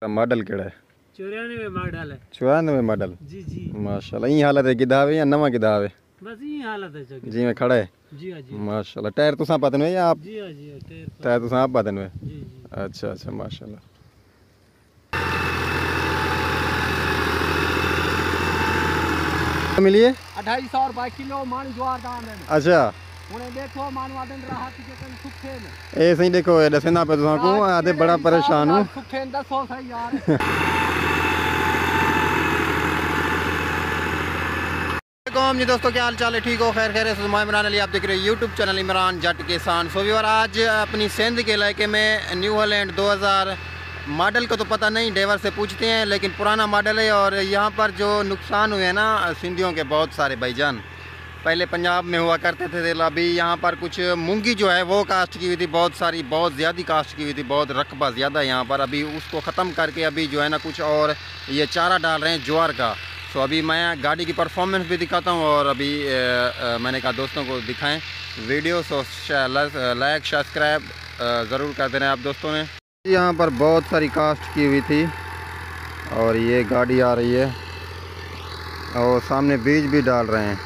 Model केड़ा है? 94 model है। 94 मॉडल जी जी माशाल्लाह। ई हालत है किदावे या नवा किदावे? बस ये हालत है चौकी। जी में खड़ा है। जी हाँ जी माशाल्लाह। टायर तुसा पातन है या आप? जी हाँ जी टायर तुसा आप पातन है? जी जी। अच्छा अच्छा माशाल्लाह। मिलिए 250 रुपए किलो मान ज्वार दाम है। अच्छा हुने देखो मान वादन राहत के कन सुखे ने ए सही देखो ए दसना पे तुसा को आते बड़ा परेशान हूं। सुखे ने दसो सही यार। वालेकुम जी दोस्तों, क्या हाल चाल है? ठीक हो? खैर खैर से मैं इमरान अली, आप देख रहे हो यूट्यूब चैनल इमरान जट किसान। सो व्यूअर, आज अपनी सिंध के इलाके में न्यू हॉलैंड 2000 मॉडल को तो पता नहीं, ड्राइवर से पूछते हैं, लेकिन पुराना मॉडल है। और यहाँ पर जो नुकसान हुए हैं ना सिंधियों के बहुत सारे भाईजान, पहले पंजाब में हुआ करते थे। अभी यहाँ पर कुछ मूंगी जो है वो कास्ट की हुई थी, बहुत सारी, बहुत ज़्यादा कास्ट की हुई थी, बहुत रकबा ज़्यादा यहाँ पर। अभी उसको ख़त्म करके अभी जो है ना कुछ और ये चारा डाल रहे हैं ज्वार का। सो अभी मैं गाड़ी की परफॉर्मेंस भी दिखाता हूँ और अभी मैंने कहा दोस्तों को दिखाएं वीडियो। सो लाइक सब्सक्राइब ज़रूर कर देना आप दोस्तों ने। यहाँ पर बहुत सारी कास्ट की हुई थी और ये गाड़ी आ रही है और सामने बीज भी डाल रहे हैं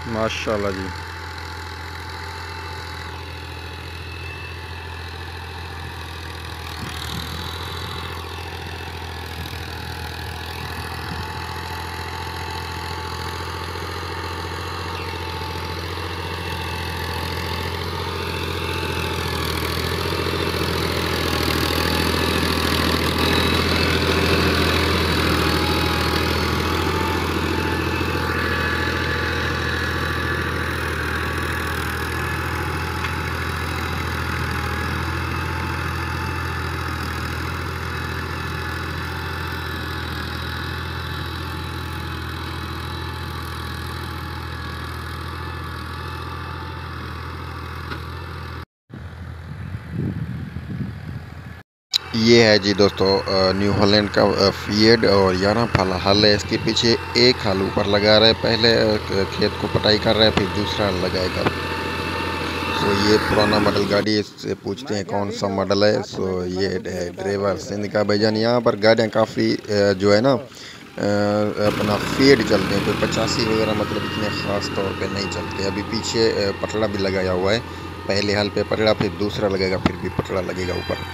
माशाल्लाह जी। ये है जी दोस्तों न्यू हॉलैंड का फीड और 11 फल हल है। इसके पीछे एक हल ऊपर लगा रहा है, पहले खेत को पटाई कर रहा है, फिर दूसरा हल लगाएगा। सो ये पुराना मॉडल गाड़ी है, इससे पूछते हैं कौन सा मॉडल है। सो ये है ड्राइवर सिंध का भाईजान। यहाँ पर गाड़ियाँ काफ़ी जो है ना अपना फीड चलते हैं, कोई 85 वगैरह मतलब इतने ख़ास तौर पे नहीं चलते। अभी पीछे पटड़ा भी लगाया हुआ है, पहले हल पे पटड़ा, फिर दूसरा लगेगा, फिर भी पटड़ा लगेगा ऊपर।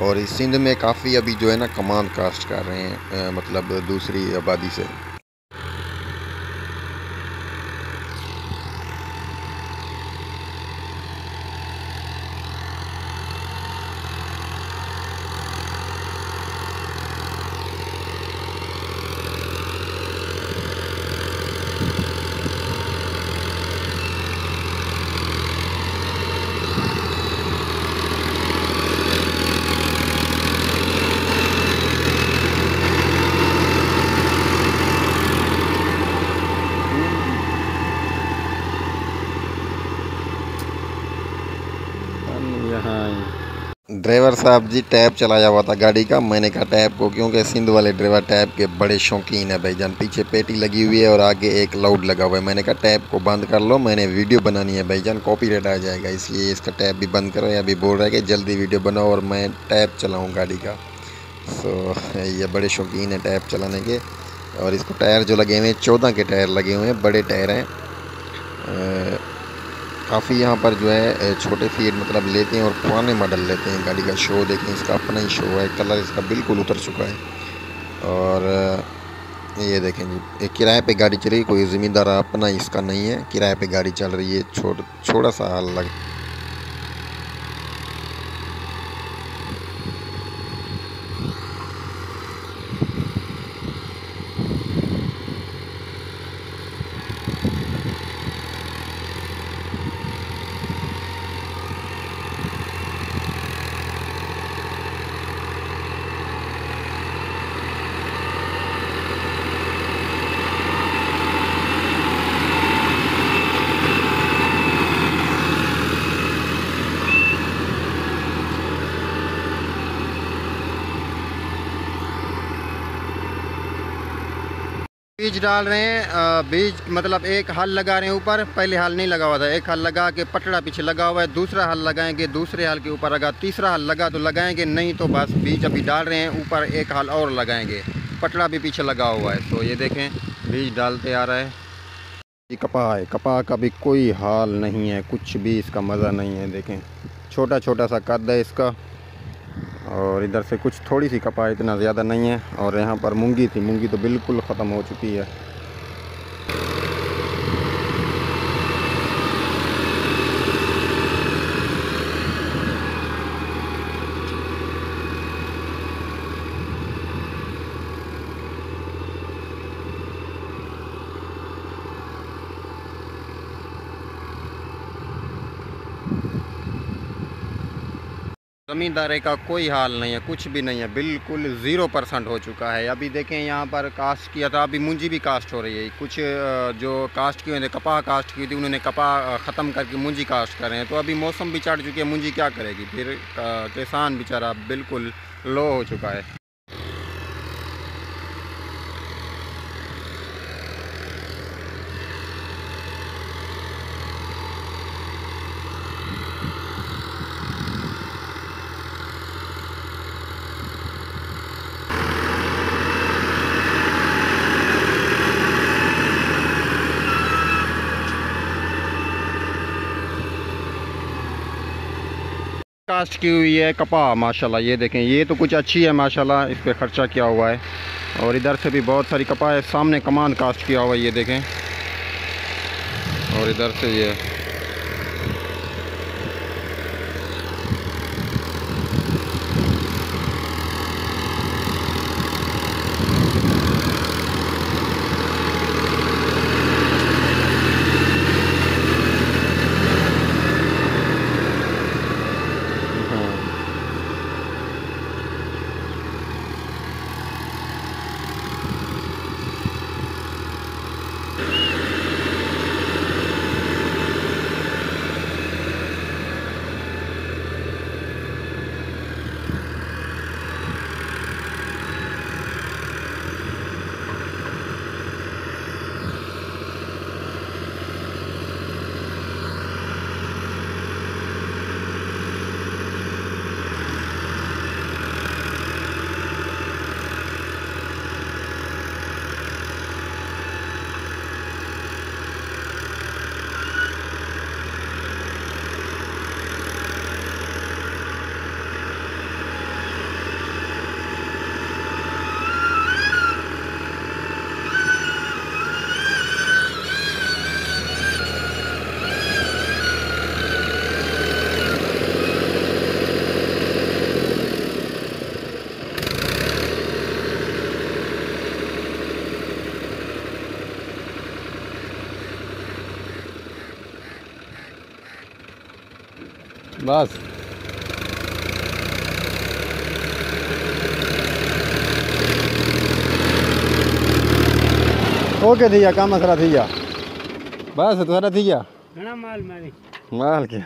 और इस सिंध में काफ़ी अभी जो है ना कमांड कास्ट कर रहे हैं मतलब दूसरी आबादी से। ड्राइवर साहब जी टैब चलाया हुआ था गाड़ी का। मैंने कहा टैब को, क्योंकि सिंध वाले ड्राइवर टैब के बड़े शौकीन है भाईजान। पीछे पेटी लगी हुई है और आगे एक लाउड लगा हुआ है। मैंने कहा टैब को बंद कर लो, मैंने वीडियो बनानी है भाईजान, कॉपीराइट आ जाएगा, इसलिए इसका टैब भी बंद करो। अभी बोल रहा है कि जल्दी वीडियो बनाओ और मैं टैब चलाऊँ गाड़ी का। सो ये बड़े शौकीन है टैब चलाने के। और इसको टायर जो लगे हुए हैं 14 के टायर लगे हुए हैं, बड़े टायर हैं। काफ़ी यहाँ पर जो है छोटे फीड मतलब लेते हैं और पुराने मॉडल लेते हैं। गाड़ी का शो देखें, इसका अपना ही शो है, कलर इसका बिल्कुल उतर चुका है। और ये देखें जी, एक किराए पे गाड़ी चल रही है, कोई ज़मींदार अपना इसका नहीं है, किराए पे गाड़ी चल रही है। छोटा सा अलग बीज डाल रहे हैं। बीज मतलब एक हल लगा रहे हैं ऊपर, पहले हल नहीं लगा हुआ था, एक हल लगा के पटड़ा पीछे लगा हुआ है, दूसरा हल लगाएंगे, दूसरे हल के ऊपर अगर तीसरा हल लगा तो लगाएंगे, नहीं तो बस बीज अभी डाल रहे हैं, ऊपर एक हल और लगाएंगे, पटड़ा भी पीछे लगा हुआ है। तो ये देखें बीज डालते आ रहा है। ये कपाह है, कपाह का भी कोई हाल नहीं है, कुछ भी इसका मज़ा नहीं है। देखें छोटा छोटा सा कद है इसका, और इधर से कुछ थोड़ी सी कपाह, इतना ज़्यादा नहीं है। और यहाँ पर मूंगी थी, मूंगी तो बिल्कुल ख़त्म हो चुकी है। ज़मींदारे का कोई हाल नहीं है, कुछ भी नहीं है, बिल्कुल 0% हो चुका है। अभी देखें यहाँ पर कास्ट किया था, अभी मुंजी भी कास्ट हो रही है। कुछ जो कास्ट किए थे, कपाह कास्ट की थी, उन्होंने कपाह ख़त्म करके मुंजी कास्ट कर रहे हैं। तो अभी मौसम भी चढ़ चुकी है, मुंजी क्या करेगी फिर, किसान बेचारा बिल्कुल लो हो चुका है। कास्ट की हुई है कपाह माशाल्लाह, ये देखें, ये तो कुछ अच्छी है माशाल्लाह, इस पे खर्चा किया हुआ है। और इधर से भी बहुत सारी कपाह है, सामने कमान कास्ट किया हुआ है, ये देखें। और इधर से ये बस ओके थी काम सारा थी गया, बस सारा थी गया घना माल माल क्या।